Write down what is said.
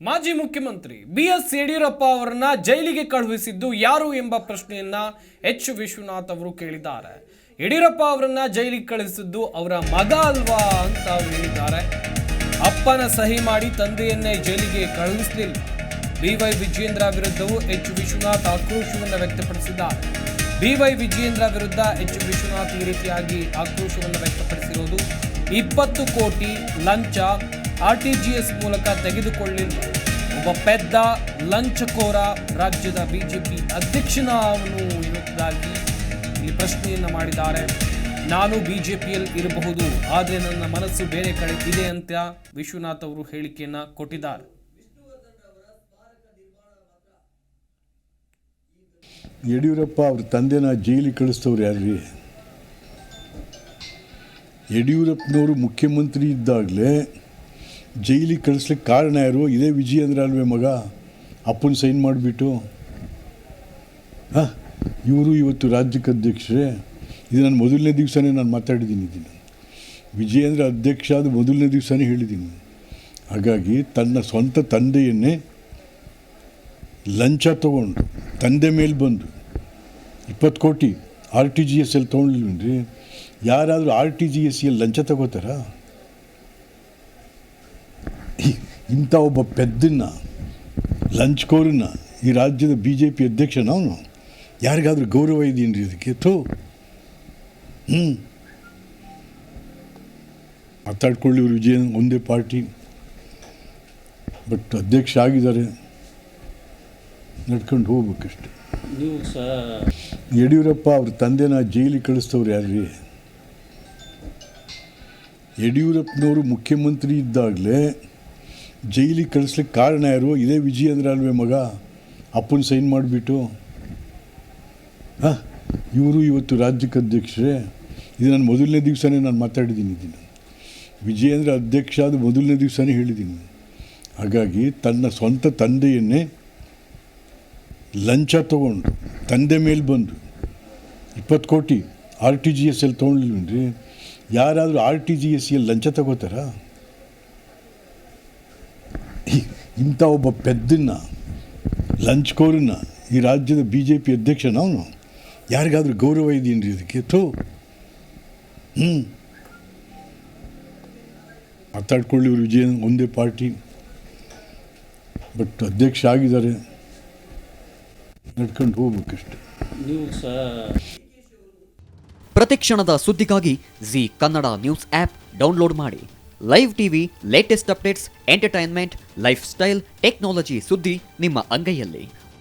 ಮಾಜಿ ಮುಖ್ಯಮಂತ್ರಿ BS ಯಡಿಯೂರಪ್ಪ ಅವರನ್ನ ಜೈಲಿಗೆ ಕಳುಹಿಸಿದ್ದು ಯಾರು ಎಂಬ ಪ್ರಶ್ನೆಯನ್ನ ಎಚ್ ವಿಶ್ವನಾಥ್ ಅವರು ಕೇಳಿದ್ದಾರೆ. ಯಡಿಯೂರಪ್ಪ ಅವರನ್ನ ಜೈಲಿಗೆ ಕಳುಹಿಸಿದ್ದು ಅವರ ಮಗ ಅಲ್ವಾ ಅಂತ ಅವರು ಹೇಳಿದ್ದಾರೆ. ಅಪ್ಪನ ಸಹಿ ಮಾಡಿ ತಂದೆಯನ್ನೇ ಜೈಲಿಗೆ ಕಳುಹಿಸಲಿಲ್ಲ. BY ವಿಜಯೇಂದ್ರ ವಿರುದ್ಧವೂ ಎಚ್ ವಿಶ್ವನಾಥ್ ಆಕ್ರೋಶವನ್ನು ವ್ಯಕ್ತಪಡಿಸಿದ್ದಾರೆ. BY ವಿಜಯೇಂದ್ರ ವಿರುದ್ಧ ಎಚ್ ವಿಶ್ವನಾಥ್ ಈ ರೀತಿಯಾಗಿ ಆಕ್ರೋಶವನ್ನು ವ್ಯಕ್ತಪಡಿಸಿರುವುದು 20 ಕೋಟಿ ಲಂಚ RTGS ಮೂಲಕ ತೆಗೆದುಕೊಳ್ಳಿಲ್ಲ. ಒಬ್ಬ ಪೆದ್ದ ಲಂಚಕೋರ ರಾಜ್ಯದ ಬಿಜೆಪಿ ಅಧ್ಯಕ್ಷನ ಅವನು ಎನ್ನುವುದಾಗಿ ಈ ಪ್ರಶ್ನೆಯನ್ನು ಮಾಡಿದ್ದಾರೆ. ನಾನು ಬಿಜೆಪಿಯಲ್ಲಿ ಇರಬಹುದು, ಆದರೆ ನನ್ನ ಮನಸ್ಸು ಬೇರೆ ಕಡೆ ಇದೆ ಅಂತ ವಿಶ್ವನಾಥ್ ಅವರು ಹೇಳಿಕೆಯನ್ನ ಕೊಟ್ಟಿದ್ದಾರೆ. ಯಡಿಯೂರಪ್ಪ ಅವ್ರ ತಂದೆನ ಜೈಲಿಗೆ ಕಳಿಸ್ತವ್ರು ಯಾರ್ರಿ? ಯಡಿಯೂರಪ್ಪನವರು ಮುಖ್ಯಮಂತ್ರಿ ಇದ್ದಾಗಲೇ ಜೈಲಿಗೆ ಕಳಿಸ್ಲಿಕ್ಕೆ ಕಾರಣ ಯಾರು? ಇದೇ ವಿಜಯೇಂದ್ರ ಅಲ್ವೇ ಮಗ? ಅಪ್ಪನ ಸೈನ್ ಮಾಡಿಬಿಟ್ಟು ಇವರು ಇವತ್ತು ರಾಜ್ಯಕ್ಕೆ ಅಧ್ಯಕ್ಷರೇ. ಇದು ನಾನು ಮೊದಲನೇ ದಿವಸನೇ ನಾನು ಮಾತಾಡಿದ್ದೀನಿ. ಇದನ್ನು ವಿಜಯೇಂದ್ರ ಅಧ್ಯಕ್ಷ ಆದ ಮೊದಲನೇ ದಿವಸನೇ ಹೇಳಿದ್ದೀನಿ. ಹಾಗಾಗಿ ತನ್ನ ಸ್ವಂತ ತಂದೆಯನ್ನೇ ಲಂಚ ತೊಗೊಂಡು ತಂದೆ ಮೇಲೆ ಬಂದು 20 ಕೋಟಿ RTGS ಅಲ್ಲಿ ತೊಗೊಂಡಿಲ್ವೇನ್ರಿ? ಯಾರಾದರೂ RTGS ಲಂಚ ತಗೋತಾರ? ಇಂಥ ಒಬ್ಬ ಪೆದ್ದನ್ನ ಲಂಚ್ಕೋರನ್ನ ಈ ರಾಜ್ಯದ BJP ಅಧ್ಯಕ್ಷನ ಅವನು. ಯಾರಿಗಾದ್ರೂ ಗೌರವ ಇದೆಯೇನ್ರಿ ಅದಕ್ಕೆ? ಮಾತಾಡ್ಕೊಳ್ಳಿ. ಇವರು ವಿಜಯ ಒಂದೇ ಪಾರ್ಟಿ, ಬಟ್ ಅಧ್ಯಕ್ಷ ಆಗಿದ್ದಾರೆ, ನಡ್ಕೊಂಡು ಹೋಗ್ಬೇಕಷ್ಟೆ. ಯಡಿಯೂರಪ್ಪ ಅವ್ರ ತಂದೆನ ಜೈಲಿಗೆ ಕಳಿಸ್ತವ್ರು ಯಾರ್ರಿ? ಯಡಿಯೂರಪ್ಪನವರು ಮುಖ್ಯಮಂತ್ರಿ ಇದ್ದಾಗಲೇ ಜೈಲಿಗೆ ಕಳಿಸ್ಲಿಕ್ಕೆ ಕಾರಣ ಯಾರು? ಇದೇ ವಿಜಯೇಂದ್ರ ಅಲ್ವೇ ಮಗ? ಅಪ್ಪನ ಸೈನ್ ಮಾಡಿಬಿಟ್ಟು ಇವರು ಇವತ್ತು ರಾಜ್ಯಕ್ಕೆ ಅಧ್ಯಕ್ಷರೇ. ಇದು ನಾನು ಮೊದಲನೇ ದಿವಸನೇ ನಾನು ಮಾತಾಡಿದ್ದೀನಿ. ಇದನ್ನು ವಿಜಯೇಂದ್ರ ಅಧ್ಯಕ್ಷ ಆದ ಮೊದಲನೇ ದಿವಸನೇ ಹೇಳಿದ್ದೀನಿ. ಹಾಗಾಗಿ ತನ್ನ ಸ್ವಂತ ತಂದೆಯನ್ನೇ ಲಂಚ ತೊಗೊಂಡು ತಂದೆ ಮೇಲೆ ಬಂದು 20 ಕೋಟಿ RTGS ಅಲ್ಲಿ ತೊಗೊಂಡಿಲ್ವೇನ್ರಿ? ಯಾರಾದರೂ RTGS ಲಂಚ ತಗೋತಾರ? ಇಂಥ ಒಬ್ಬ ಪೆದ್ದನ್ನ ಲಂಚ್ಕೋರನ್ನ ಈ ರಾಜ್ಯದ BJP ಅಧ್ಯಕ್ಷನ ಅವನು. ಯಾರಿಗಾದ್ರೂ ಗೌರವ ಇದೆಯೇನ್ರಿ ಅದಕ್ಕೆ? ಮಾತಾಡ್ಕೊಳ್ಳಿ. ಇವರು ವಿಜಯ ಒಂದೇ ಪಾರ್ಟಿ, ಬಟ್ ಅಧ್ಯಕ್ಷ ಆಗಿದ್ದಾರೆ, ನಡ್ಕೊಂಡು ಹೋಗ್ಬೇಕಷ್ಟೆ. ಪ್ರತಿಕ್ಷಣದ ಸುದ್ದಿಗಾಗಿ Zee Kannada news app download ಮಾಡಿ. Live TV, latest updates, entertainment, lifestyle, technology ಸುದ್ದಿ ನಿಮ್ಮ ಅಂಗೈಯಲ್ಲಿ.